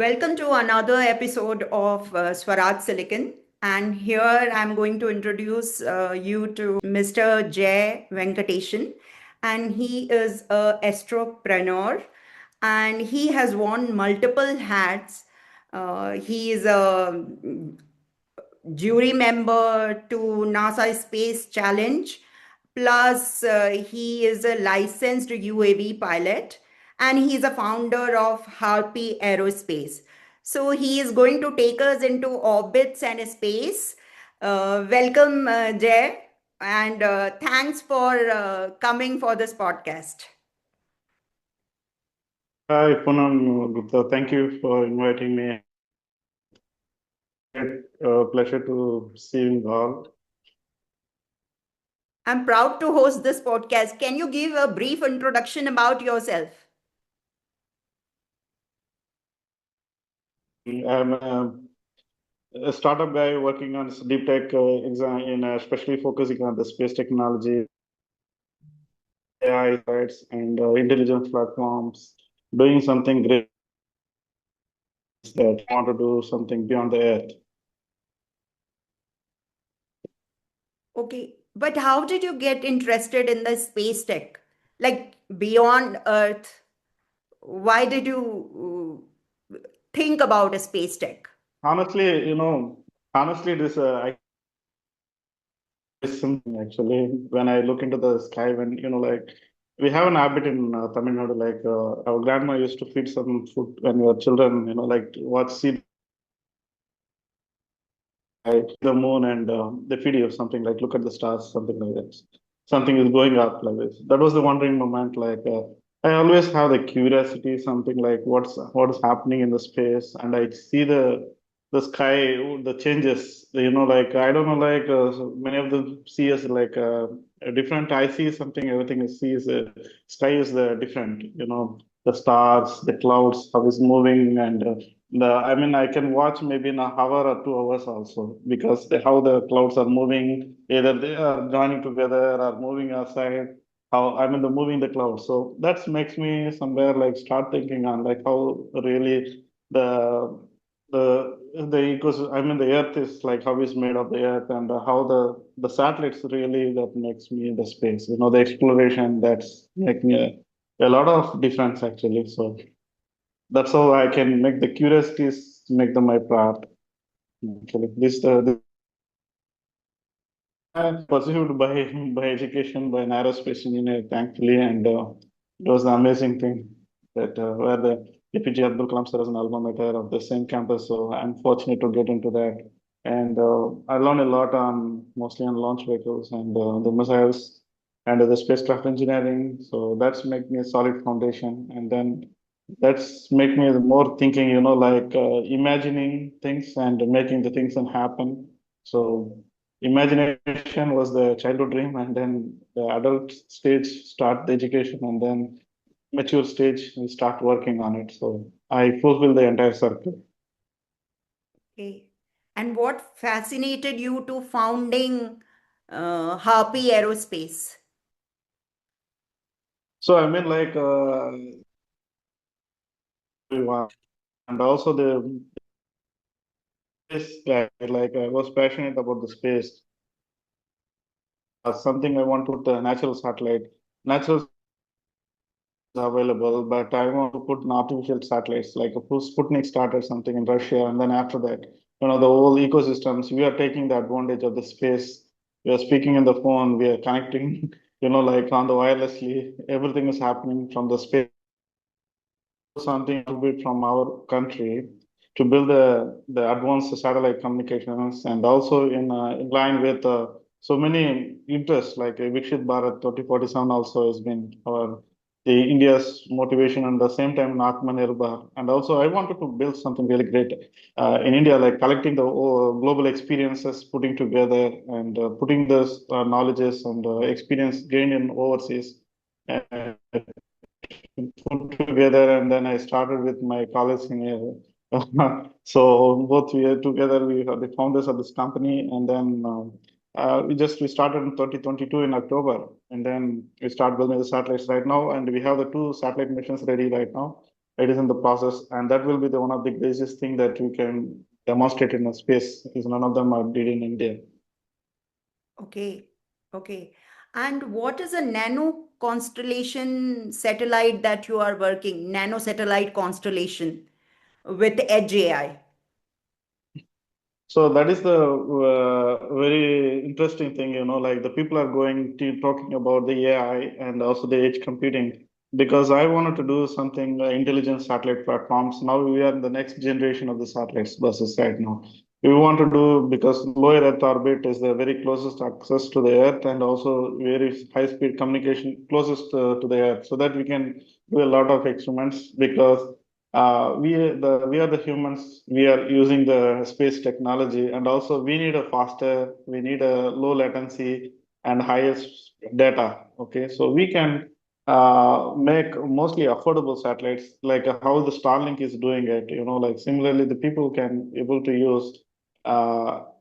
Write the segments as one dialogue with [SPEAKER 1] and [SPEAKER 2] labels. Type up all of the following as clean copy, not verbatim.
[SPEAKER 1] Welcome to another episode of Swaraj Silicon. And here I'm going to introduce you to Mr. Jay Venkatesan. And he is a astropreneur and he has worn multiple hats. He is a jury member to NASA Space Challenge. Plus, he is a licensed UAV pilot and he's a founder of Harpy Aerospace. So, he is going to take us into orbits and space. Welcome, Jay, and thanks for coming for this podcast.
[SPEAKER 2] Hi, Poonam, Gupta. Thank you for inviting me. Pleasure to see you all.
[SPEAKER 1] I'm proud to host this podcast. Can you give a brief introduction about yourself?
[SPEAKER 2] I'm a startup guy working on deep tech exam, especially focusing on the space technology, AI sites, and intelligence platforms. Doing something great that want to do something beyond the Earth.
[SPEAKER 1] Okay, but how did you get interested in the space tech? Like beyond Earth, why did you think about a space tech?
[SPEAKER 2] Honestly, this is something actually when I look into the sky, when we have an habit in Tamil Nadu, our grandma used to feed some food when we were children, like watch see the moon and they feed you something like look at the stars, something like that. Something is going up like this. That was the wondering moment. I always have the curiosity, something like what is happening in the space, and I see the sky, the changes. I don't know, so many of them see us different. I see something, everything is sees sky is different. The stars, the clouds, how it's moving, and I mean, I can watch maybe in a hour or 2 hours also because how the clouds are moving, either they are joining together or moving aside. How I mean, the moving the clouds. So that makes me somewhere like start thinking on like how really the the ecosystem. I mean, the Earth is like how is made of the Earth and how the satellites really that makes me the space. The exploration that's making a lot of difference actually. So. That's how I can make the curiosities make them my priority. Actually, this I'm pursued by education by an aerospace engineer, thankfully, and it was an amazing thing that where the APJ Abdul Kalam sir is an alma mater of the same campus. So I'm fortunate to get into that, and I learned a lot on mostly on launch vehicles and the missiles and the spacecraft engineering. So that's make me a solid foundation, and then that's make me more thinking. Imagining things and making the things and happen. So imagination was the childhood dream, and then the adult stage start the education, and then mature stage we start working on it. So I fulfill the entire circle.
[SPEAKER 1] Okay. And what fascinated you to founding Harpy Aerospace?
[SPEAKER 2] So I mean, and also the space guy, like I was passionate about the space. Something I want to put the natural satellite. Natural available, but I want to put an artificial satellites like a Sputnik started something in Russia, and then after that, the whole ecosystems. We are taking the advantage of the space. We are speaking in the phone. We are connecting. Like on the wirelessly, everything is happening from the space. Something to be from our country to build the advanced satellite communications, and also in line with so many interests like Vikshit Bharat 2047 also has been our the India's motivation, and the same time in Atmanirbhar. And also I wanted to build something really great in India, like collecting the global experiences, putting together and putting those knowledges and experience gained in overseas. And put together, and then I started with my college senior. So both we are together, we are the founders of this company, and then we started in 2022 in October, and then we start building the satellites right now, and we have the two satellite missions ready right now. It is in the process, and that will be the one of the greatest thing that we can demonstrate in a space, because none of them are did in India.
[SPEAKER 1] Okay, okay. And what is a nano constellation satellite that you are working, nano satellite constellation with Edge AI?
[SPEAKER 2] So that is the very interesting thing, like the people are going to talking about the AI and also the edge computing, because I wanted to do something intelligent satellite platforms. Now we are in the next generation of the satellites buses right now. We want to do, because low Earth orbit is the very closest access to the Earth, and also very high speed communication closest to the Earth, so that we can do a lot of experiments, because we are the humans. We are using the space technology, and also we need a faster, we need a low latency and highest data. Okay, so we can make mostly affordable satellites, like how the Starlink is doing it. Like similarly, the people can able to use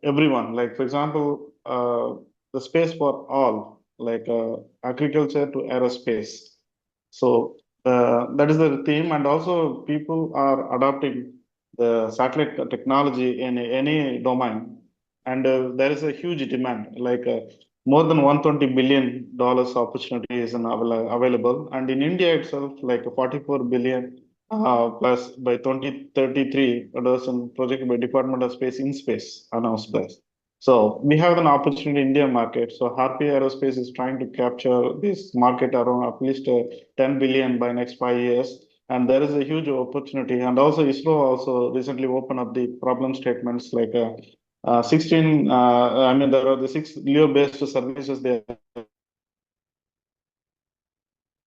[SPEAKER 2] everyone. Like for example, the space for all, like agriculture to aerospace. So that is the theme, and also people are adopting the satellite technology in any domain, and there is a huge demand. Like more than $120 billion opportunity is available, and in India itself, like 44 billion plus by 2033, there's a project by Department of Space in space announced by. So we have an opportunity in India market. So Harpy Aerospace is trying to capture this market around at least 10 billion by next 5 years. And there is a huge opportunity. And also ISRO also recently opened up the problem statements, like 16, I mean, there are the six LEO-based services they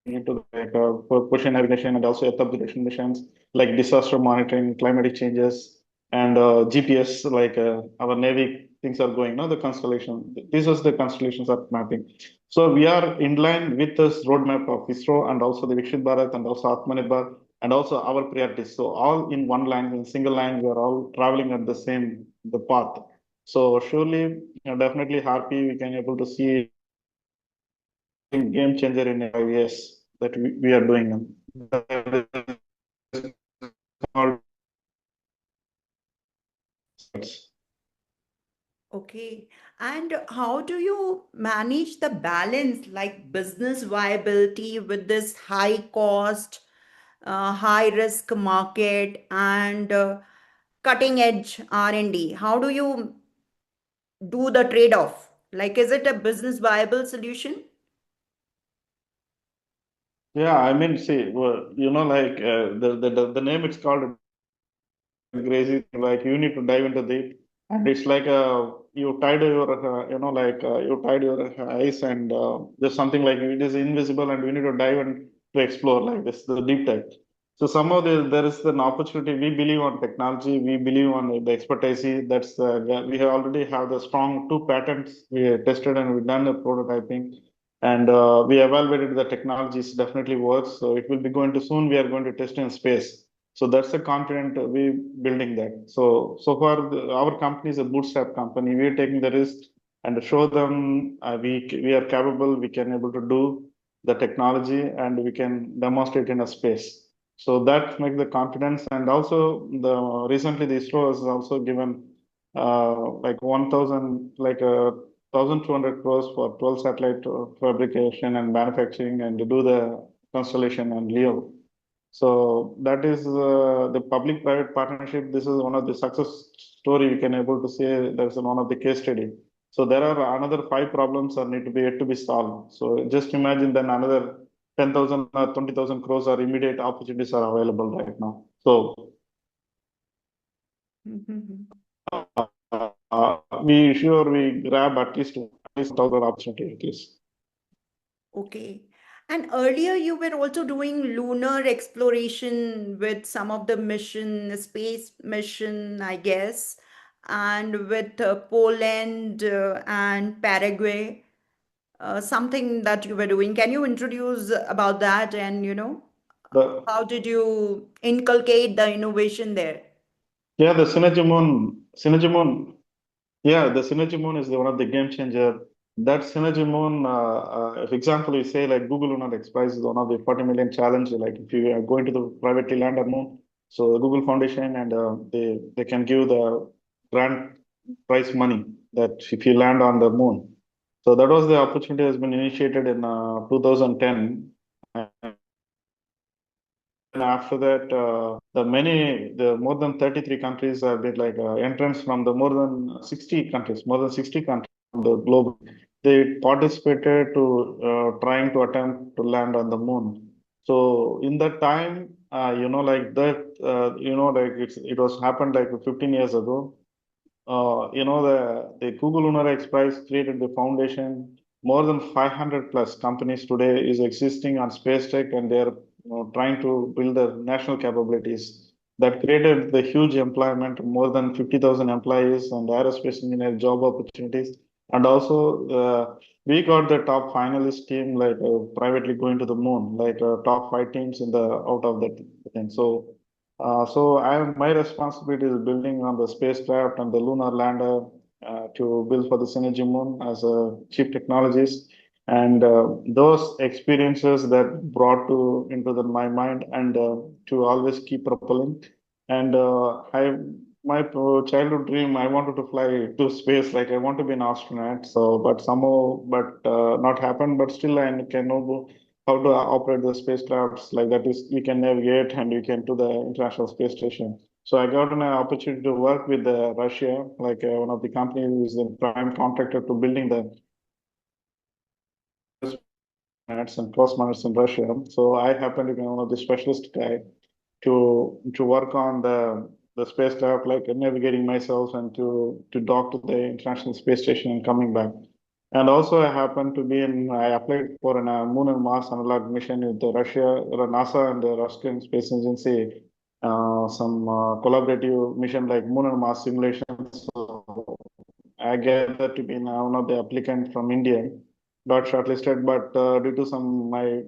[SPEAKER 2] into, like for ocean navigation and also earth observation missions, like disaster monitoring, climatic changes, and GPS, like our Navy things are going, the constellation. These are the constellations are mapping. So we are in line with this roadmap of ISRO, and also the Viksit Bharat, and also Atmanirbhar, and also our priorities. So all in one line, in single line, we are all traveling at the same the path. So surely, definitely happy we can able to see game changer in 5 years that we are doing them.
[SPEAKER 1] Okay. And how do you manage the balance, like business viability with this high cost, high risk market and cutting edge R&D? How do you do the trade-off? Like, is it a business viable solution?
[SPEAKER 2] Yeah, I mean, see, well, like the name it's called crazy. Like you need to dive into deep, and it's like you tied your like you tied your eyes, and there's something like it is invisible, and we need to dive and to explore like this the deep dive. So somehow there is an opportunity. We believe on technology. We believe on the expertise. That's we have already have the strong two patents we have tested, and we've done the prototyping, and we evaluated the technologies definitely works. So it will be going to soon. We are going to test in space. So that's a confident we building that. So far our company is a bootstrap company. We are taking the risk and show them we are capable. We can able to do the technology, and we can demonstrate in a space. So that makes the confidence. And also the recently the ISRO has also given like 1,000 like 1,200 crores for 12 satellite fabrication and manufacturing, and to do the constellation and LEO. So that is the public-private partnership. This is one of the success story we can able to say. That's one of the case study. So there are another five problems that need to be yet to be solved. So just imagine then another 10,000 or 20,000 crores or immediate opportunities are available right now. So
[SPEAKER 1] Mhm.
[SPEAKER 2] we sure we grab at least 1,000 opportunity at least.
[SPEAKER 1] Okay. And earlier you were also doing lunar exploration with some of the mission, space mission, I guess, and with Poland and Paraguay, something that you were doing. Can you introduce about that and,
[SPEAKER 2] The
[SPEAKER 1] how did you inculcate the innovation there?
[SPEAKER 2] yeah, the Synergy Moon. Yeah, the Synergy Moon is one of the game changer. that synergy moon, for example, you say like Google Lunar X Prize is one of the 40 million challenge. Like if you are going to the privately landed moon, so the Google Foundation and they can give the grant prize money that if you land on the moon. So that was the opportunity has been initiated in 2010. And after that, the more than 33 countries have been like entrants from the more than 60 countries, more than 60 countries from the globe. They participated to trying to attempt to land on the moon. So in that time, like that, like it was happened like 15 years ago. The Google Lunar X Prize created the foundation. More than 500 plus companies today is existing on space tech, and they're trying to build their national capabilities. That created the huge employment, more than 50,000 employees and aerospace engineer job opportunities. And also, we got the top finalist team, like privately going to the moon, like top five teams in the out of that thing. So my responsibility is building on the spacecraft and the lunar lander to build for the Synergy Moon as a chief technologist. And those experiences that brought to into my mind and to always keep propelling. And my childhood dream, I wanted to fly to space, like I want to be an astronaut. So, but somehow, but not happen. But still, I can know how to operate the spacecrafts like that is we can navigate and we can to the International Space Station. So I got an opportunity to work with Russia, like one of the companies who is the prime contractor to building the planets and cosmonauts in Russia. So I happen to be one of the specialist guy to work on the spacecraft, like navigating myself and to dock to the International Space Station and coming back. And also, I happened to be in. I applied for a Moon and Mars analog mission with the NASA, and the Russian Space Agency. Some collaborative mission like Moon and Mars simulation. So I gathered to be now one of the applicant from India, got shortlisted, but due to some my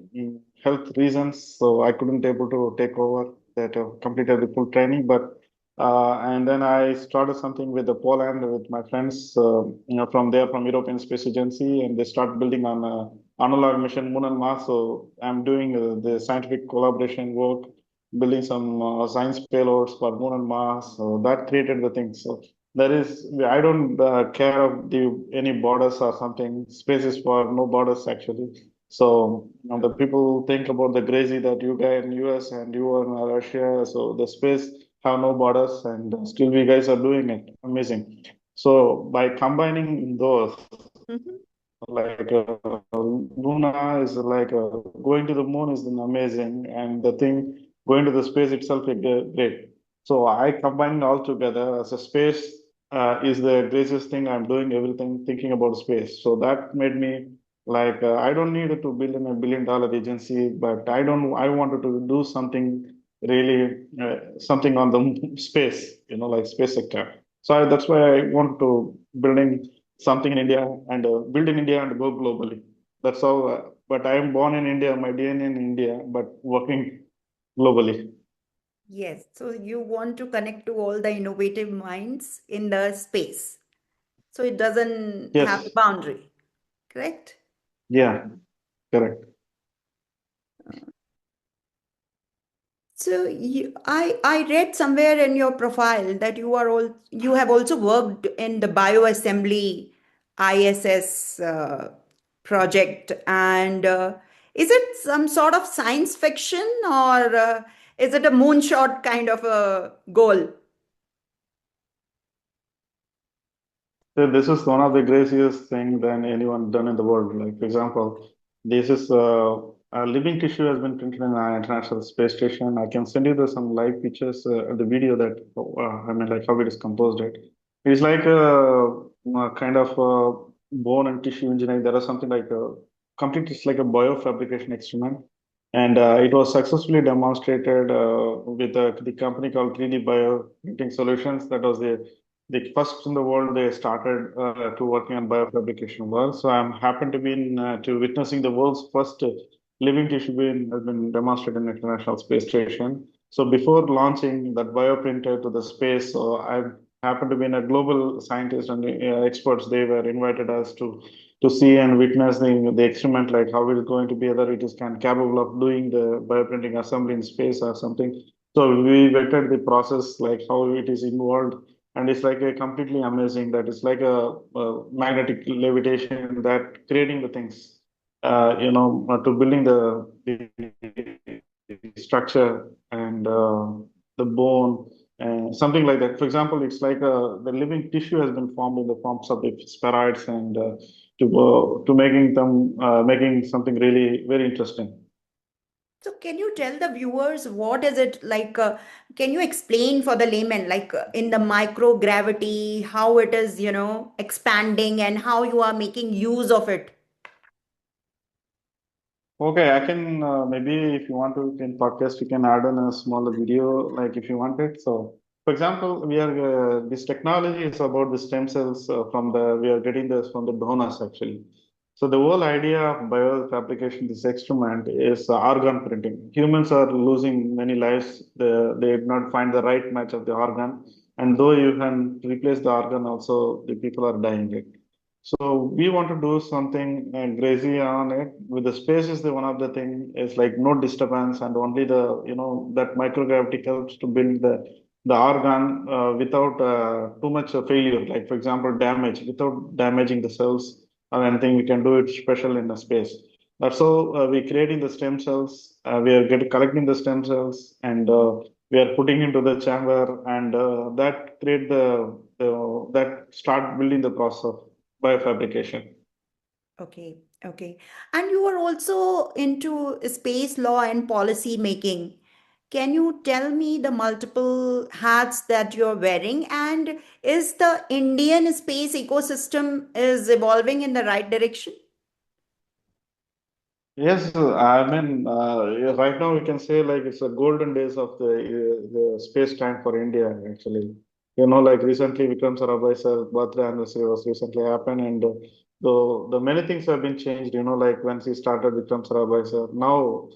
[SPEAKER 2] health reasons, so I couldn't able to take over that completed the full training. But and then I started something with the Poland with my friends, from there from European Space Agency, and they start building on analog mission Moon and Mars. So I'm doing the scientific collaboration work, building some science payloads for Moon and Mars. So that created the thing. So there is, I don't care of the any borders or something. Space is for no borders actually. So the people think about the crazy that you guys in US and you are in Russia. So the space have no borders and still we guys are doing it. Amazing. So by combining those,
[SPEAKER 1] Mhm.
[SPEAKER 2] like Luna is like going to the moon is an amazing, and the thing going to the space itself is great. So I combine it all together as a space is the greatest thing. I'm doing everything thinking about space. So that made me like I don't need to build in $1 billion agency, but I wanted to do something really something on the space, like space sector. So that's why I want to building something in India and build in India and go globally. That's how. But I am born in India, my DNA in India, but working globally.
[SPEAKER 1] Yes, so you want to connect to all the innovative minds in the space. So it doesn't have a
[SPEAKER 2] Yes.
[SPEAKER 1] boundary, correct?
[SPEAKER 2] Yeah. Correct.
[SPEAKER 1] So I read somewhere in your profile that you have also worked in the bioassembly ISS project, and is it some sort of science fiction, or is it a moonshot kind of a goal?
[SPEAKER 2] So this is one of the craziest thing than anyone done in the world. Like for example, this is a living tissue has been printed in our International Space Station. I can send you some live pictures, the video that I mean, like how it is composed. It. It's like a kind of bone and tissue engineering. There is something like a complete. It's like a biofabrication experiment, and it was successfully demonstrated with the company called 3D Bio Printing Solutions. That was the first in the world they started to working on biofabrication work. So I'm happen to be in, to witnessing the world's first living tissue being has been demonstrated in the International Space Station. So before launching that bioprinter to the space, so happened to be in a global scientist and experts. They were invited us to see and witness the experiment, like how it is going to be, whether it is capable of doing the bioprinting assembly in space or something. So we vetted the process, like how it is involved, and it's like a completely amazing. That it's like a magnetic levitation that creating the things, to building the structure and the bone and something like that. For example, it's like the living tissue has been formed in the forms of the spheroids and to making something really very interesting.
[SPEAKER 1] So can you tell the viewers what is it like? Can you explain for the layman, like in the microgravity, how it is, expanding and how you are making use of it?
[SPEAKER 2] Okay, I can maybe if you want to in podcast, you can add on a smaller video, like if you want it. So, for example, we are this technology is about the stem cells from the we are getting this from the donors actually. So the whole idea of biofabrication, this experiment, is organ printing. Humans are losing many lives. They did not find the right match of the organ, and though you can replace the organ, also the people are dying. So we want to do something crazy on it. With the space is the one of the thing is like no disturbance and only the that microgravity helps to build the organ without too much failure. Like for example, damage without damaging the cells or anything. We can do it special in the space. That's how we creating the stem cells. We are collecting the stem cells and we are putting into the chamber and that create that start building the process of biofabrication.
[SPEAKER 1] Okay, okay. And you are also into space law and policy making. Can you tell me the multiple hats that you're wearing, and is the Indian space ecosystem is evolving in the right direction?
[SPEAKER 2] Yes, I mean, yeah, right now we can say like it's a golden days of the space time for India actually. Like recently Vikram Sarabhai's birthday anniversary was recently happened, and the many things have been changed. Like when he started Vikram Sarabhai sir. Now,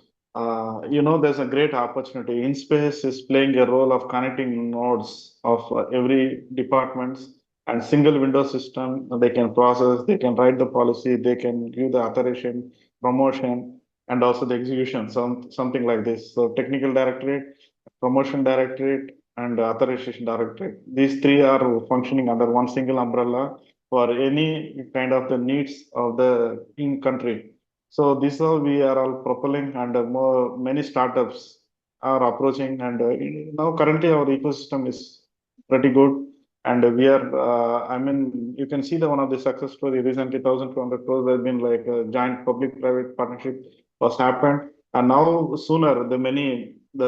[SPEAKER 2] there's a great opportunity. In space is playing a role of connecting nodes of every departments and single window system. They can process, they can write the policy, they can give the authorization promotion, and also the execution, something like this. So technical directorate, promotion directorate, and authorization directorate. These three are functioning under one single umbrella for any kind of the needs of the in country. So this all we are all propelling, and more many startups are approaching, and now currently our ecosystem is pretty good. And we are, I mean, you can see the one of the success story recently, 1,200 crores has been like a giant public-private partnership was happened. And now sooner, the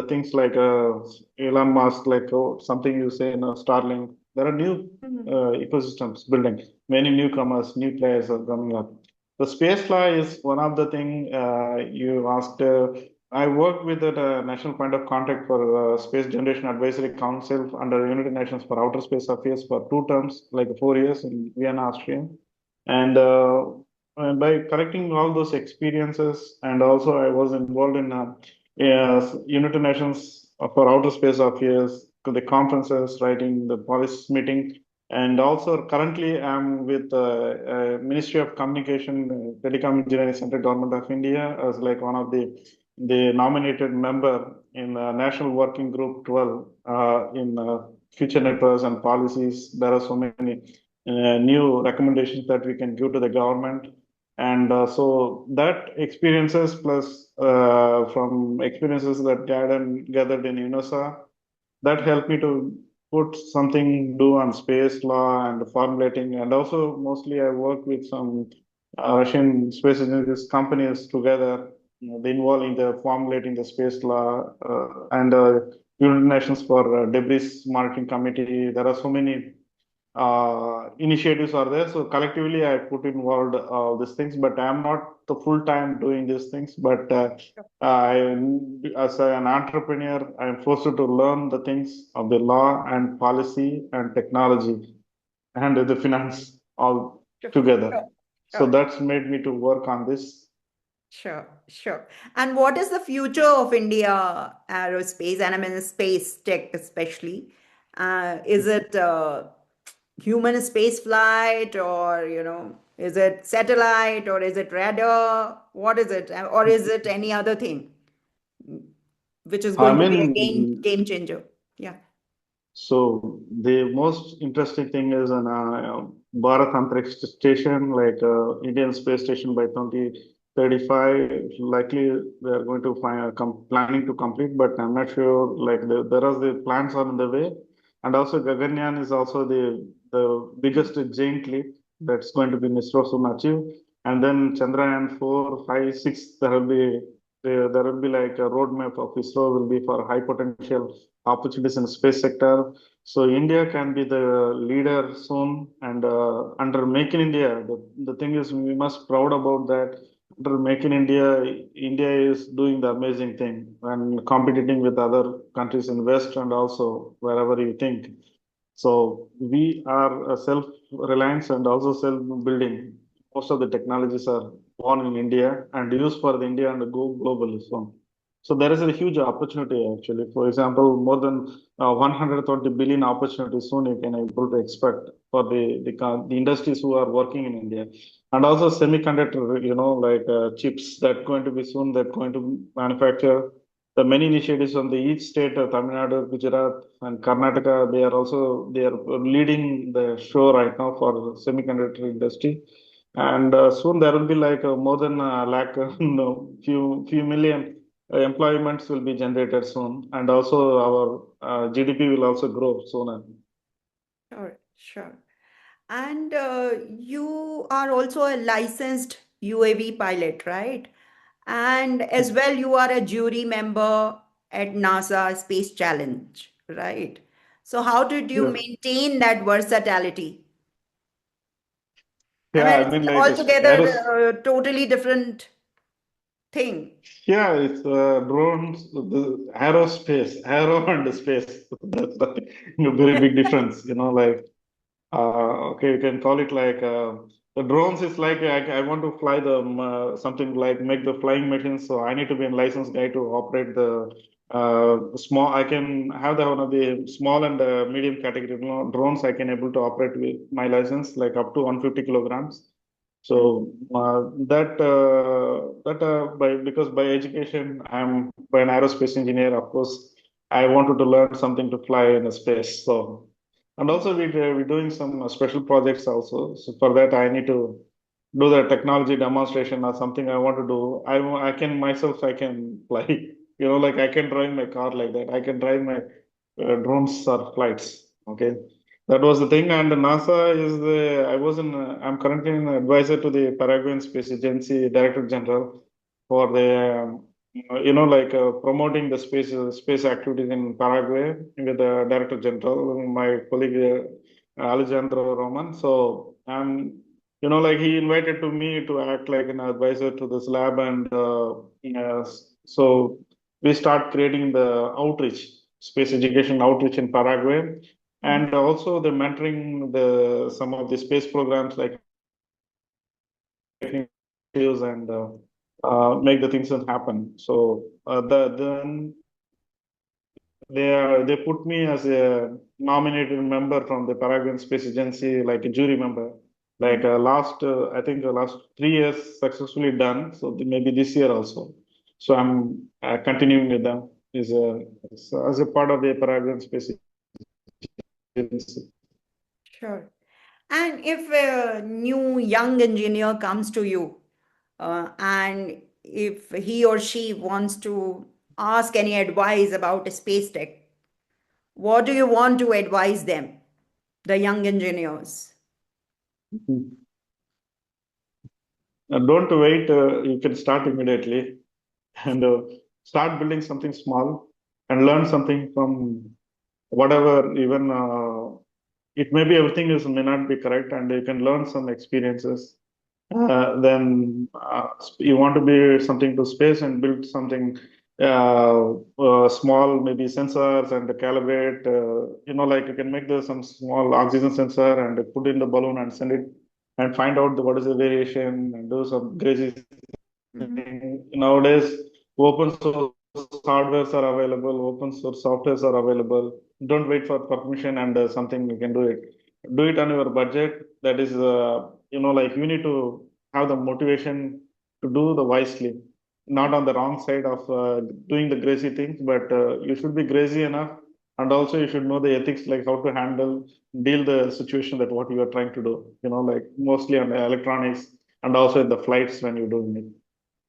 [SPEAKER 2] things like Elon Musk, like something you say, Starlink, there are new
[SPEAKER 1] Mhm.
[SPEAKER 2] ecosystems building. Many newcomers, new players are coming up. The space law is one of the thing you asked. I work with the national point of contact for Space Generation Advisory Council under United Nations for Outer Space Affairs for 2 terms, like 4 years in Vienna, Austria. And by collecting all those experiences, and also I was involved in United Nations for Outer Space Affairs, the conferences, writing the policy meeting, and also currently I'm with Ministry of Communication, Telecom Engineering Center, Government of India, as like one of the nominated member in National Working Group 12 in future networks and policies. There are so many new recommendations that we can give to the government. And so that experiences plus from experiences that gathered in UNOSA, that helped me to put something do on space law and formulating. And also mostly I work with some Russian space agencies companies together, they involved in the formulating the space law and United Nations for Debris Monitoring Committee. There are so many initiatives are there. So collectively, I put involved these things, but I'm not the full time doing these things. But as an entrepreneur, I'm forced to learn the things of the law and policy and technology and the finance all
[SPEAKER 1] Sure,
[SPEAKER 2] together.
[SPEAKER 1] sure,
[SPEAKER 2] So
[SPEAKER 1] sure,
[SPEAKER 2] that's made me to work on this.
[SPEAKER 1] sure, sure. And what is the future of India aerospace, and I mean space tech especially? Is it human space flight, or is it satellite, or is it radar? What is it? Or is it any other thing which is
[SPEAKER 2] I
[SPEAKER 1] going to be a
[SPEAKER 2] mean,
[SPEAKER 1] game changer? Yeah.
[SPEAKER 2] so the most interesting thing is an Bharat Antariksh Station, like Indian space station by 2035. Likely they are going to planning to complete, but I'm not sure. Like there are the plans are in the way, and also Gaganyaan is also the biggest giant leap that's going to be ISRO soon achieve. And then Chandrayaan 4, 5, 6, there will be like a roadmap of ISRO will be for high potential opportunities in the space sector. So India can be the leader soon. And under Make in India, the thing is we must proud about that. Under Make in India, India is doing the amazing thing and competing with other countries in West and also wherever you think. So we are self-reliance and also self-building. Most of the technologies are born in India and used for the India and go globally. So there is a huge opportunity actually. For example, more than 120 billion opportunities soon you can able to expect for the industries who are working in India. And also semiconductor, like chips that going to be soon that going to manufacture the many initiatives on the each state, Tamil Nadu, Gujarat, and Karnataka, they are leading the show right now for semiconductor industry. And soon there will be like more than a lakh, no, few million employments will be generated soon, and also our GDP will also grow soon.
[SPEAKER 1] Sure, sure. And you are also a licensed UAV pilot, right? And as well, you are a jury member at NASA Space Challenge, right? So, how did you
[SPEAKER 2] Yeah,
[SPEAKER 1] maintain that versatility? I
[SPEAKER 2] yeah.
[SPEAKER 1] mean,
[SPEAKER 2] I
[SPEAKER 1] it's
[SPEAKER 2] mean, like
[SPEAKER 1] altogether a totally different thing.
[SPEAKER 2] yeah, it's drones, the aerospace, aero and space. That's a very big difference. Like okay, you can call it like the drones is like I want to fly something like make the flying machines. So I need to be a licensed guy to operate the small. I can have the one of the small and medium category drones. I can able to operate with my license like up to 150 kilograms.
[SPEAKER 1] Mm.
[SPEAKER 2] So by because by education I'm by an aerospace engineer. Of course, I wanted to learn something to fly in a space. So and also we're doing some special projects also. So for that I need to do the technology demonstration or something I want to do. I can myself I can fly. Like I can drive my car like that. I can drive my drones or flights. Okay, that was the thing. And NASA is I'm currently an advisor to the Paraguayan Space Agency Director General for the like promoting the space activities in Paraguay with the Director General, my colleague Alejandro Roman. So I'm, like he invited to me to act like an advisor to this lab, and so we start creating the outreach, space education outreach in Paraguay, and also the mentoring the some of the space programs like and make the things happen. So then they put me as a nominated member from the Paraguayan Space Agency, like a jury member. Like I think the last 3 years successfully done. So maybe this year also. So I'm continuing with them as a part of the Paraguayan Space Agency.
[SPEAKER 1] Sure. And if a new young engineer comes to you, and if he or she wants to ask any advice about space tech, what do you want to advise them, the young engineers?
[SPEAKER 2] Mhm. Don't wait. You can start immediately and start building something small and learn something from whatever. Even it may be everything is may not be correct, and you can learn some experiences. Then you want to be something to space and build something small, maybe sensors and calibrate. Like you can make some small oxygen sensor and put in the balloon and send it and find out what is the variation and do some crazy
[SPEAKER 1] Mhm.
[SPEAKER 2] thing. Nowadays, open source hardwares are available, open source softwares are available. don't wait for permission and something you can do it. Do it on your budget. That is, like you need to have the motivation to do the wisely, not on the wrong side of doing the crazy things, but you should be crazy enough, and also you should know the ethics, like how to deal the situation that what you are trying to do. Like mostly on the electronics and also in the flights when you're doing it.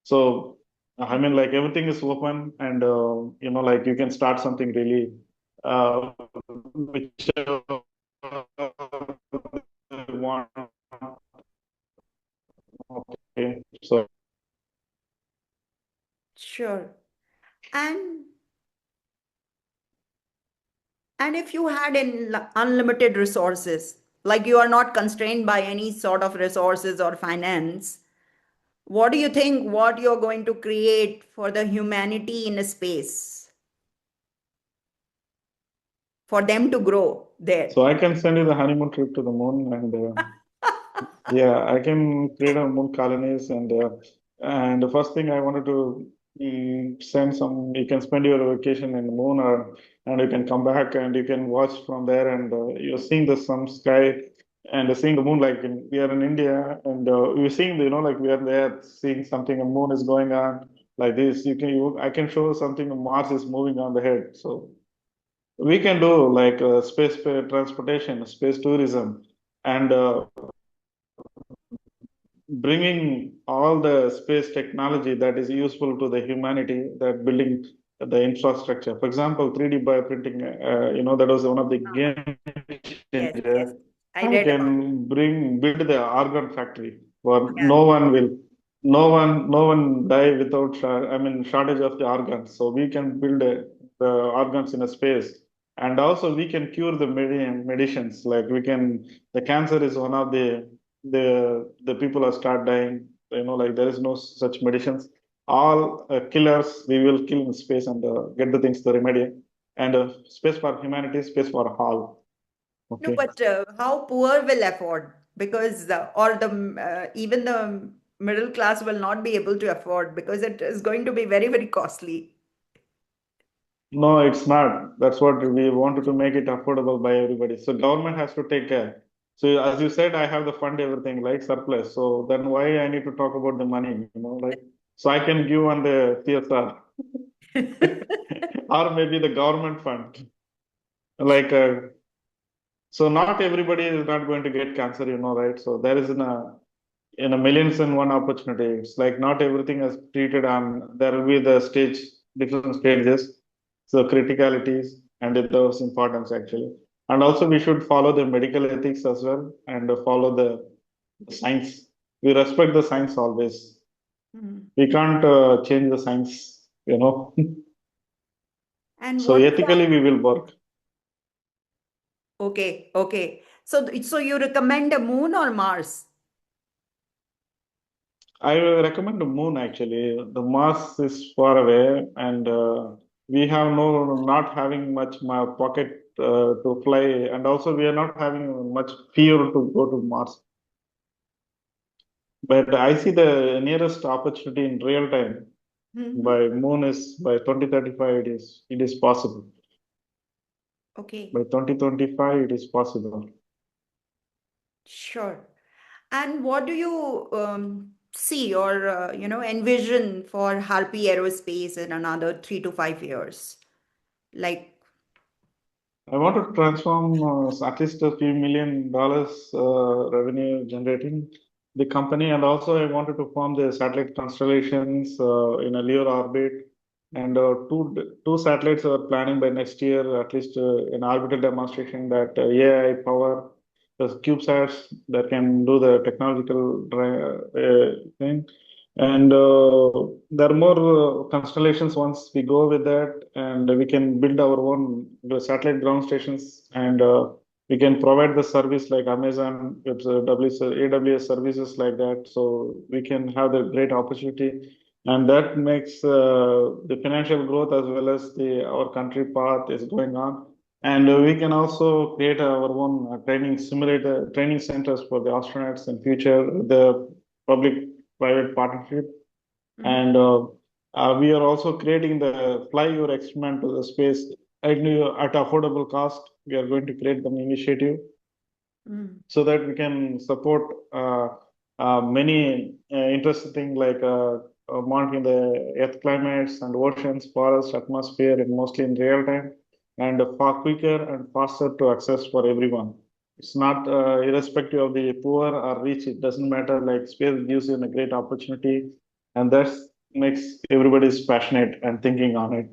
[SPEAKER 2] So, I mean, like everything is open, and like you can start something really, whichever you want. Okay, so
[SPEAKER 1] Sure. And if you had unlimited resources, like you are not constrained by any sort of resources or finance, what do you think what you're going to create for the humanity in a space for them to grow there?
[SPEAKER 2] I can send you the honeymoon trip to the moon, and yeah, I can create a moon colonies, and the first thing I wanted to send some. You can spend your vacation in the moon, and you can come back and you can watch from there, and you're seeing the sun sky and seeing the moon. Like we are in India, and we're seeing like we are there seeing something. A moon is going on like this. I can show something. Mars is moving on the head, so we can do like space transportation, space tourism, and bringing all the space technology that is useful to the humanity, that building the infrastructure. For example, 3D bioprinting, that was one of the game
[SPEAKER 1] Yes, yes.
[SPEAKER 2] changer.
[SPEAKER 1] I
[SPEAKER 2] I
[SPEAKER 1] read about
[SPEAKER 2] can build the organ factory where
[SPEAKER 1] it.
[SPEAKER 2] no one die without, I mean, shortage of the organs. So we can build the organs in a space. And also we can cure the medicines. Like the cancer is one of the people are start dying. Like there is no such medicines. All killers we will kill in space and get the things to remedy. And space for humanity, space for all.
[SPEAKER 1] No,
[SPEAKER 2] Okay.
[SPEAKER 1] but how poor will afford? Because or the even the middle class will not be able to afford because it is going to be very, very costly.
[SPEAKER 2] No, it's not. That's what we wanted to make it affordable by everybody. So government has to take care. So as you said, I have the fund everything like surplus. So then why I need to talk about the money, like so I can give on the CSR or maybe the government fund. Like so not everybody is not going to get cancer, right? So there is in a millions and one opportunity. It's like not everything is treated on, there will be the different stages, so criticalities and those importance actually. And also we should follow the medical ethics as well and follow the science. We respect the science always.
[SPEAKER 1] Mhm.
[SPEAKER 2] We can't change the science.
[SPEAKER 1] And
[SPEAKER 2] So
[SPEAKER 1] what
[SPEAKER 2] ethically we will work.
[SPEAKER 1] okay, okay. So you recommend a moon or Mars?
[SPEAKER 2] I recommend the moon actually. The Mars is far away, and we have not having much my pocket to fly, and also we are not having much fear to go to Mars. But I see the nearest opportunity in real time
[SPEAKER 1] Mhm.
[SPEAKER 2] by moon is by 2035. It is possible.
[SPEAKER 1] Okay,
[SPEAKER 2] By 2025, it is possible.
[SPEAKER 1] sure. And what do you see or envision for Harpy Aerospace in another 3 to 5 years? Like,
[SPEAKER 2] I want to transform at least a few $1 million revenue generating the company, and also I wanted to form the satellite constellations in a LEO orbit, and two satellites are planning by next year, at least an orbital demonstration that AI power the CubeSats that can do the technological thing. And there are more constellations once we go with that, and we can build our own satellite ground stations, and we can provide the service like Amazon with AWS services like that. So we can have the great opportunity, and that makes the financial growth as well as the our country path is going on. And we can also create our own training centers for the astronauts in future, the public-private partnership.
[SPEAKER 1] mhm.
[SPEAKER 2] And we are also creating the fly your experiment to the space. at affordable cost. We are going to create an initiative so that we can support many interesting things like monitoring the earth climates and oceans, forests, atmosphere, and mostly in real time, and far quicker and faster to access for everyone. It's not irrespective of the poor or rich. It doesn't matter. Like space gives you a great opportunity, and that makes everybody's passionate and thinking on it.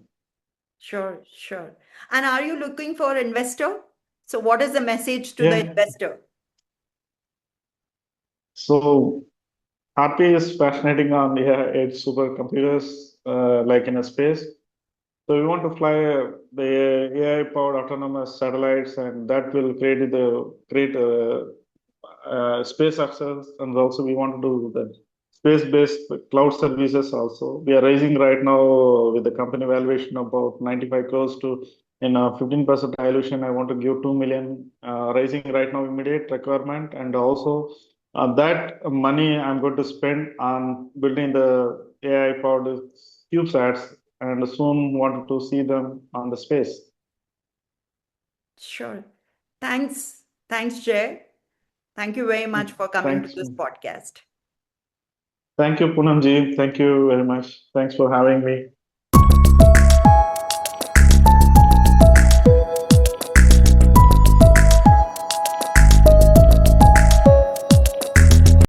[SPEAKER 1] Sure, sure. And are you looking for investor? So what is the message to the
[SPEAKER 2] Yeah.
[SPEAKER 1] investor?
[SPEAKER 2] So Harpy is fascinating on its supercomputers, like in a space. So we want to fly the AI-powered autonomous satellites, and that will create space access. And also, we want to do the space-based cloud services. Also, we are raising right now with the company valuation about 95 crores to in a 15% dilution. I want to give 2 million, raising right now immediate requirement, and also that money I'm going to spend on building the AI-powered CubeSats, and soon wanted to see them on the space.
[SPEAKER 1] Sure. Thanks. Thanks, Jay. Thank you very much for coming to
[SPEAKER 2] Thanks.
[SPEAKER 1] this podcast.
[SPEAKER 2] Thank you, Poonam ji. Thank you very much. Thanks for having me.